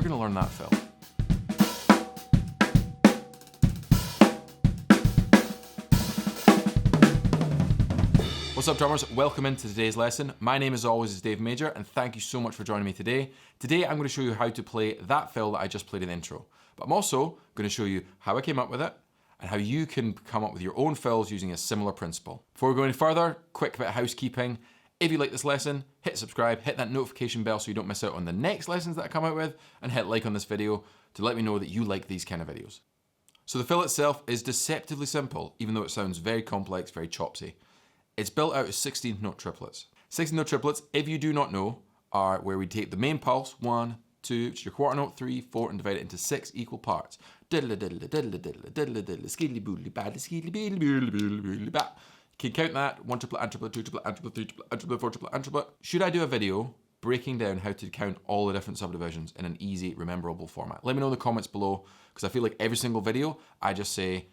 we're gonna learn that fill. What's up drummers, welcome into today's lesson. My name as always is Dave Major and thank you so much for joining me today. Today I'm going to show you how to play that fill that I just played in the intro. But I'm also going to show you how I came up with it and how you can come up with your own fills using a similar principle. Before we go any further, quick bit of housekeeping. If you like this lesson, hit subscribe, hit that notification bell so you don't miss out on the next lessons that I come out with, and hit like on this video to let me know that you like these kind of videos. So the fill itself is deceptively simple, even though it sounds very complex, very chopsy. It's built out of 16th note triplets. 16th note triplets, if you do not know, are where we take the main pulse, 1, 2, which is your quarter note, 3, 4, and divide it into 6 equal parts. Diddle diddle diddle diddle diddle diddle skidly boodly bad skidly boodly bat. You can count that, 1 triplet, and triplet, 2 triplet, and triplet, 3 triplet, and triplet, 4 triplet, and triplet. Should I do a video breaking down how to count all the different subdivisions in an easy, rememberable format? Let me know in the comments below, because I feel like every single video, I just say,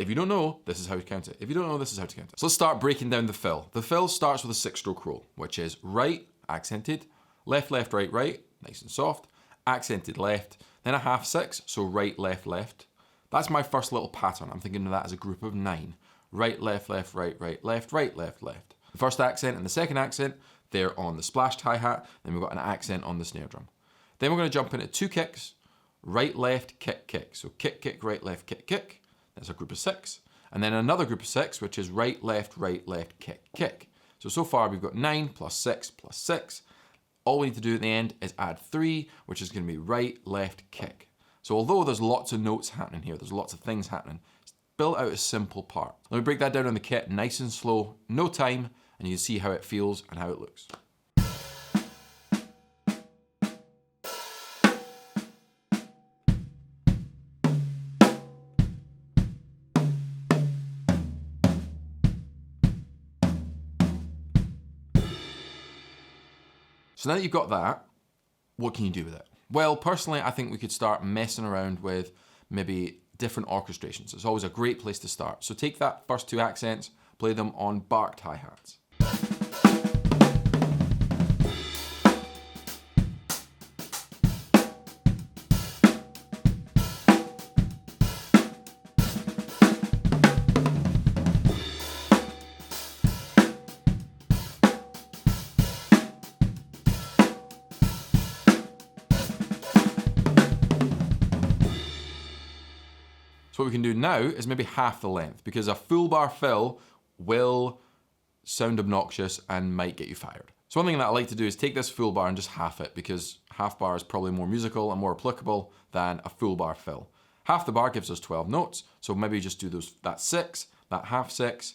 if you don't know, this is how to count it. If you don't know, this is how to count it. So let's start breaking down the fill. The fill starts with a 6-stroke roll, which is right, accented, left, left, right, right, nice and soft, accented left, then a half 6, so right, left, left. That's my first little pattern. I'm thinking of that as a group of 9. Right, left, left, right, right, left, right, left, left. The first accent and the second accent, they're on the splashed hi-hat, then we've got an accent on the snare drum. Then we're gonna jump into 2 kicks, right, left, kick, kick. So kick, kick, right, left, kick, kick. That's a group of 6. And then another group of 6, which is right, left, kick, kick. So far we've got 9 plus 6 plus 6. All we need to do at the end is add 3, which is going to be right, left, kick. So although there's lots of notes happening here, there's lots of things happening, it's built out a simple part. Let me break that down on the kit nice and slow, no time, and you can see how it feels and how it looks. So now that you've got that, what can you do with it? Well, personally, I think we could start messing around with maybe different orchestrations. It's always a great place to start. So take that first 2 accents, play them on barked hi-hats. So what we can do now is maybe half the length, because a full bar fill will sound obnoxious and might get you fired. So one thing that I like to do is take this full bar and just half it, because half bar is probably more musical and more applicable than a full bar fill. Half the bar gives us 12 notes, so maybe just do that 6, that half 6,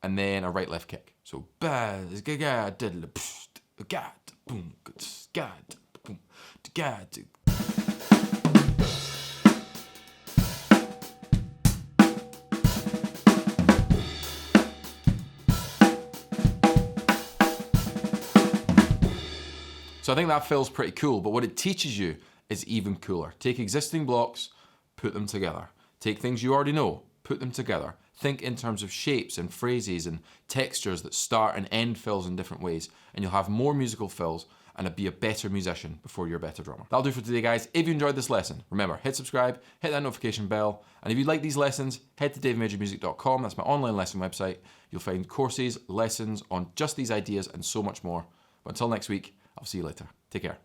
and then a right left kick. So bad, diddle, gad, boom, gad, boom, gad. So I think that feels pretty cool, but what it teaches you is even cooler. Take existing blocks, put them together. Take things you already know, put them together. Think in terms of shapes and phrases and textures that start and end fills in different ways, and you'll have more musical fills and be a better musician before you're a better drummer. That'll do for today, guys. If you enjoyed this lesson, remember, hit subscribe, hit that notification bell, and if you like these lessons, head to davemajormusic.com. That's my online lesson website. You'll find courses, lessons on just these ideas and so much more. But until next week, I'll see you later. Take care.